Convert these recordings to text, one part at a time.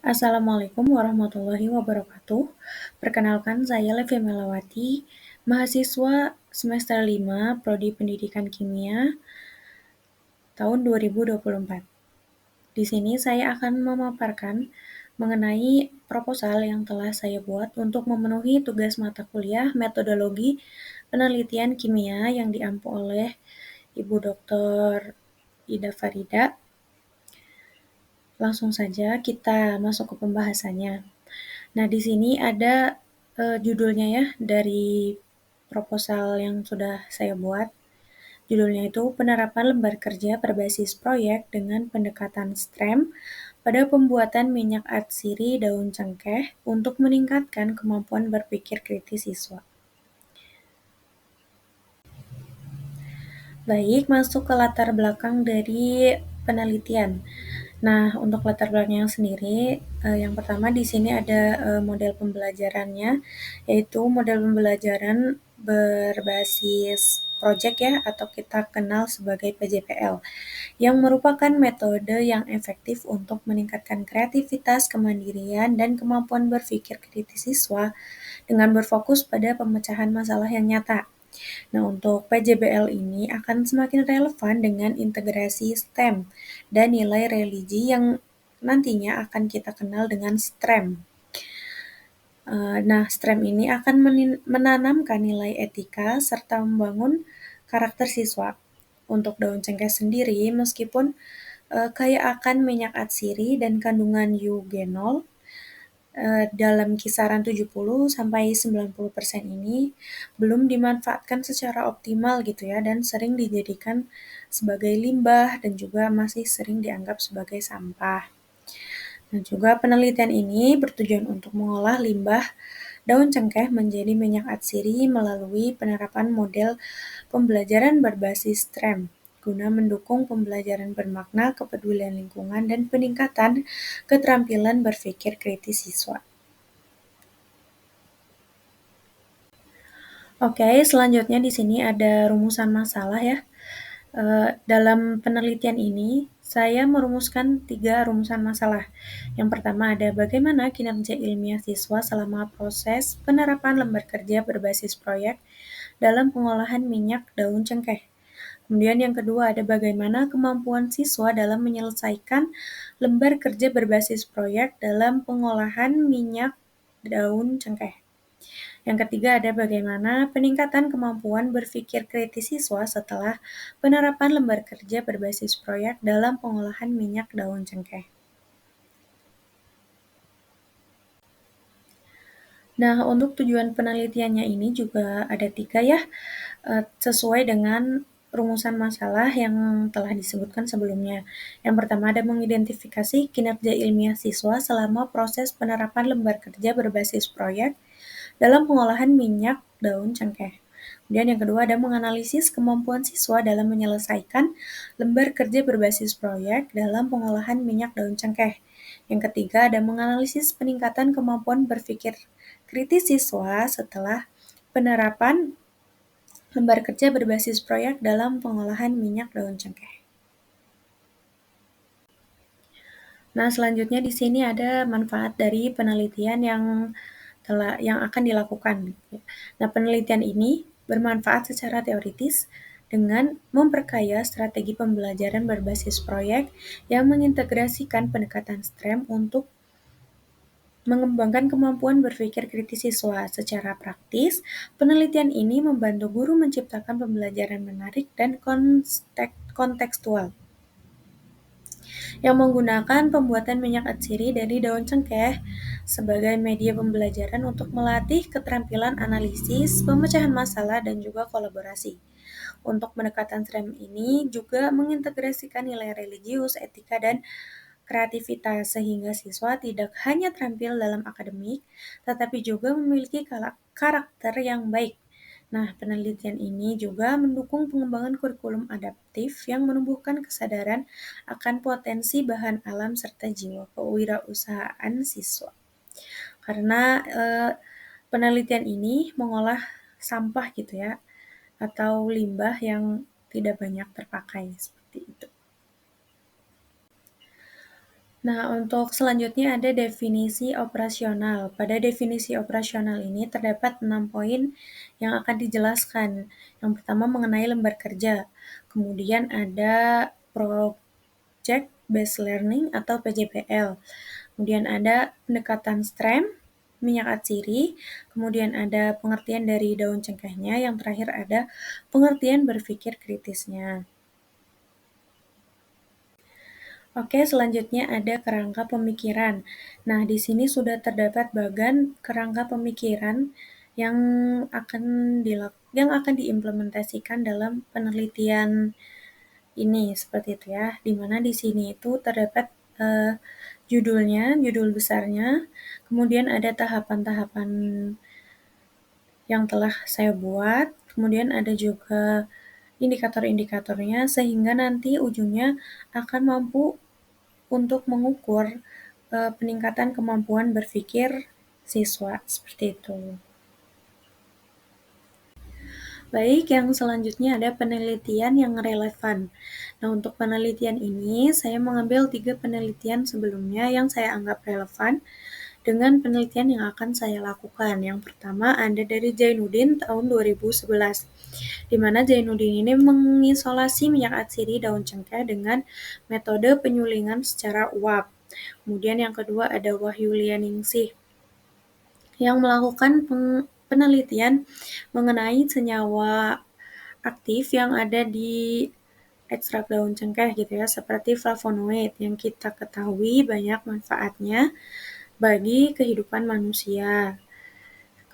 Assalamualaikum warahmatullahi wabarakatuh. Perkenalkan, saya Levi Melawati, mahasiswa semester 5, Prodi Pendidikan Kimia, tahun 2024. Di sini saya akan memaparkan mengenai proposal yang telah saya buat untuk memenuhi tugas mata kuliah metodologi penelitian kimia yang diampu oleh Ibu Dr. Ida Farida. Langsung saja kita masuk ke pembahasannya. Nah, di sini ada judulnya ya dari proposal yang sudah saya buat. Judulnya itu Penerapan Lembar Kerja Berbasis Proyek dengan Pendekatan STREM pada Pembuatan Minyak Atsiri Daun Cengkeh untuk Meningkatkan Kemampuan Berpikir Kritis Siswa. Baik, masuk ke latar belakang dari penelitian. Nah, untuk latar belakangnya sendiri, yang pertama di sini ada model pembelajarannya, yaitu model pembelajaran berbasis project ya, atau kita kenal sebagai PJPL, yang merupakan metode yang efektif untuk meningkatkan kreativitas, kemandirian, dan kemampuan berpikir kritis siswa dengan berfokus pada pemecahan masalah yang nyata. Nah, untuk PJBL ini akan semakin relevan dengan integrasi STEM dan nilai religi yang nantinya akan kita kenal dengan STREM. Nah, STREM ini akan menanamkan nilai etika serta membangun karakter siswa. Untuk daun cengkeh sendiri, meskipun kaya akan minyak atsiri dan kandungan eugenol, dalam kisaran 70-90% ini belum dimanfaatkan secara optimal gitu ya, dan sering dijadikan sebagai limbah dan juga masih sering dianggap sebagai sampah. Dan juga penelitian ini bertujuan untuk mengolah limbah daun cengkeh menjadi minyak atsiri melalui penerapan model pembelajaran berbasis STREM guna mendukung pembelajaran bermakna, kepedulian lingkungan, dan peningkatan keterampilan berpikir kritis siswa. Oke, selanjutnya di sini ada rumusan masalah ya. Dalam penelitian ini, saya merumuskan 3 rumusan masalah. Yang pertama ada bagaimana kinerja ilmiah siswa selama proses penerapan lembar kerja berbasis proyek dalam pengolahan minyak daun cengkeh. Kemudian yang kedua ada bagaimana kemampuan siswa dalam menyelesaikan lembar kerja berbasis proyek dalam pengolahan minyak daun cengkeh. Yang ketiga ada bagaimana peningkatan kemampuan berpikir kritis siswa setelah penerapan lembar kerja berbasis proyek dalam pengolahan minyak daun cengkeh. Nah, untuk tujuan penelitiannya ini juga ada 3 ya, sesuai dengan rumusan masalah yang telah disebutkan sebelumnya. Yang pertama ada mengidentifikasi kinerja ilmiah siswa selama proses penerapan lembar kerja berbasis proyek dalam pengolahan minyak daun cengkeh. Kemudian yang kedua ada menganalisis kemampuan siswa dalam menyelesaikan lembar kerja berbasis proyek dalam pengolahan minyak daun cengkeh. Yang ketiga ada menganalisis peningkatan kemampuan berpikir kritis siswa setelah penerapan lembar kerja berbasis proyek dalam pengolahan minyak daun cengkeh. Nah, selanjutnya di sini ada manfaat dari penelitian yang akan dilakukan. Nah, penelitian ini bermanfaat secara teoritis dengan memperkaya strategi pembelajaran berbasis proyek yang mengintegrasikan pendekatan STREM untuk mengembangkan kemampuan berpikir kritis siswa. Secara praktis, penelitian ini membantu guru menciptakan pembelajaran menarik dan kontekstual yang menggunakan pembuatan minyak atsiri dari daun cengkeh sebagai media pembelajaran untuk melatih keterampilan analisis, pemecahan masalah, dan juga kolaborasi. Untuk pendekatan STREM ini juga mengintegrasikan nilai religius, etika, dan kreativitas sehingga siswa tidak hanya terampil dalam akademik, tetapi juga memiliki karakter yang baik. Nah, penelitian ini juga mendukung pengembangan kurikulum adaptif yang menumbuhkan kesadaran akan potensi bahan alam serta jiwa kewirausahaan siswa. Karena penelitian ini mengolah sampah gitu ya, atau limbah yang tidak banyak terpakai seperti itu. Nah, untuk selanjutnya ada definisi operasional. Pada definisi operasional ini terdapat 6 poin yang akan dijelaskan. Yang pertama mengenai lembar kerja, kemudian ada Project Based Learning atau PJBL, kemudian ada pendekatan STRAM, minyak atsiri, kemudian ada pengertian dari daun cengkehnya, yang terakhir ada pengertian berpikir kritisnya. Oke, selanjutnya ada kerangka pemikiran. Nah, di sini sudah terdapat bagan kerangka pemikiran yang akan diimplementasikan dalam penelitian ini, seperti itu ya. Di mana di sini itu terdapat judulnya, judul besarnya, kemudian ada tahapan-tahapan yang telah saya buat, kemudian ada juga indikator-indikatornya, sehingga nanti ujungnya akan mampu untuk mengukur peningkatan kemampuan berpikir siswa, seperti itu. Baik, yang selanjutnya ada penelitian yang relevan. Nah, untuk penelitian ini, saya mengambil 3 penelitian sebelumnya yang saya anggap relevan dengan penelitian yang akan saya lakukan. Yang pertama ada dari Zainuddin tahun 2011, di mana Zainuddin ini mengisolasi minyak atsiri daun cengkeh dengan metode penyulingan secara uap. Kemudian yang kedua ada Wahyu Lianingsih yang melakukan penelitian mengenai senyawa aktif yang ada di ekstrak daun cengkeh gitu ya, seperti flavonoid yang kita ketahui banyak manfaatnya bagi kehidupan manusia.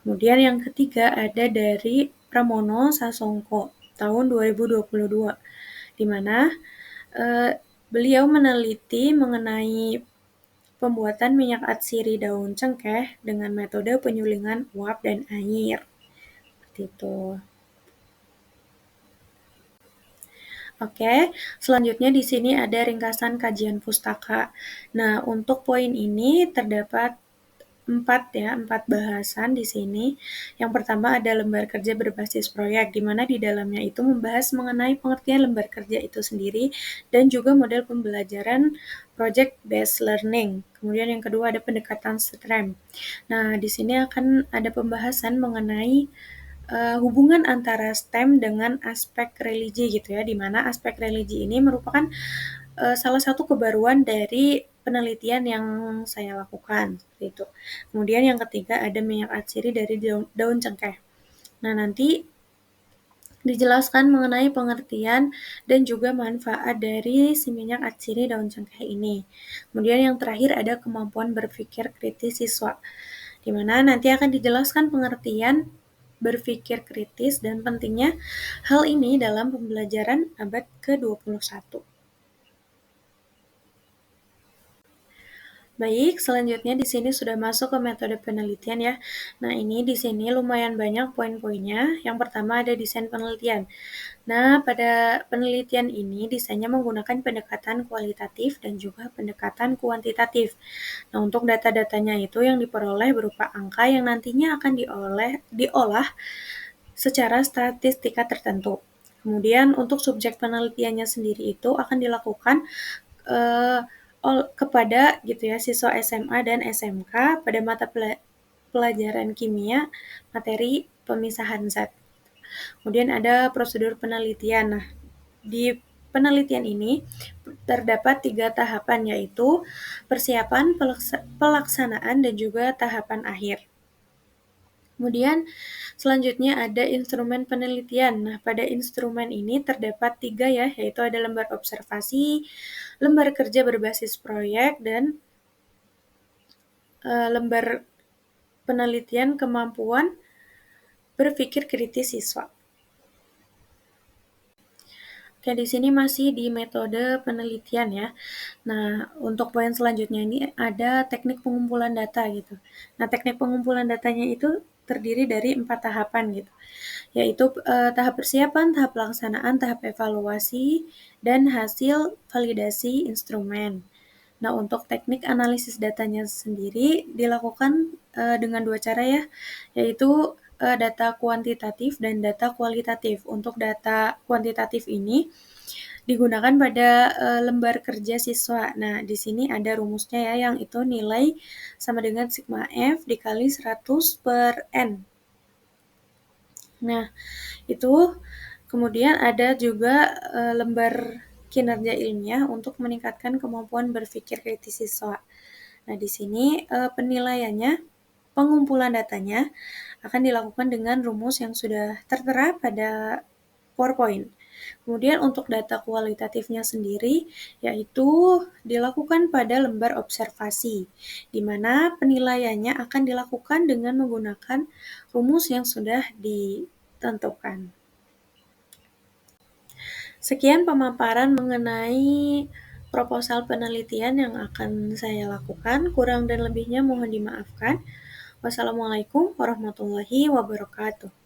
Kemudian yang ketiga ada dari Pramono Sasongko tahun 2022, di mana beliau meneliti mengenai pembuatan minyak atsiri daun cengkeh dengan metode penyulingan uap dan air. Seperti itu. Oke, selanjutnya di sini ada ringkasan kajian pustaka. Nah, untuk poin ini terdapat empat bahasan di sini. Yang pertama ada lembar kerja berbasis proyek, di mana di dalamnya itu membahas mengenai pengertian lembar kerja itu sendiri dan juga model pembelajaran project based learning. Kemudian yang kedua ada pendekatan STRAM. Nah, di sini akan ada pembahasan mengenai hubungan antara STEM dengan aspek religi gitu ya, di mana aspek religi ini merupakan salah satu kebaruan dari penelitian yang saya lakukan, seperti itu. Kemudian yang ketiga ada minyak atsiri dari daun cengkeh. Nah, nanti dijelaskan mengenai pengertian dan juga manfaat dari si minyak atsiri daun cengkeh ini. Kemudian yang terakhir ada kemampuan berpikir kritis siswa, di mana nanti akan dijelaskan pengertian berpikir kritis dan pentingnya hal ini dalam pembelajaran abad ke-21. Baik, selanjutnya di sini sudah masuk ke metode penelitian ya. Nah, ini di sini lumayan banyak poin-poinnya. Yang pertama ada desain penelitian. Nah, pada penelitian ini desainnya menggunakan pendekatan kualitatif dan juga pendekatan kuantitatif. Nah, untuk data-datanya itu yang diperoleh berupa angka yang nantinya akan diolah secara statistika tertentu. Kemudian untuk subjek penelitiannya sendiri itu akan dilakukan eh, kepada gitu ya siswa SMA dan SMK pada mata pelajaran kimia materi pemisahan zat. Kemudian ada prosedur penelitian. Nah, di penelitian ini terdapat 3 tahapan, yaitu persiapan, pelaksanaan, dan juga tahapan akhir. Kemudian selanjutnya ada instrumen penelitian. Nah, pada instrumen ini terdapat 3 ya, yaitu ada lembar observasi, lembar kerja berbasis proyek, dan lembar penelitian kemampuan berpikir kritis siswa. Oke, di sini masih di metode penelitian ya. Nah, untuk poin selanjutnya ini ada teknik pengumpulan data gitu. Nah, teknik pengumpulan datanya itu terdiri dari 4 tahapan gitu, yaitu tahap persiapan, tahap pelaksanaan, tahap evaluasi, dan hasil validasi instrumen. Nah, untuk teknik analisis datanya sendiri dilakukan dengan 2 cara ya, yaitu data kuantitatif dan data kualitatif. Untuk data kuantitatif ini digunakan pada lembar kerja siswa. Nah, di sini ada rumusnya ya, yang itu nilai sama dengan sigma F dikali 100 per N. Nah, itu kemudian ada juga lembar kinerja ilmiah untuk meningkatkan kemampuan berpikir kritis siswa. Nah, di sini penilaiannya, pengumpulan datanya akan dilakukan dengan rumus yang sudah tertera pada PowerPoint. Kemudian untuk data kualitatifnya sendiri, yaitu dilakukan pada lembar observasi, di mana penilaiannya akan dilakukan dengan menggunakan rumus yang sudah ditentukan. Sekian pemaparan mengenai proposal penelitian yang akan saya lakukan. Kurang dan lebihnya mohon dimaafkan. Wassalamualaikum warahmatullahi wabarakatuh.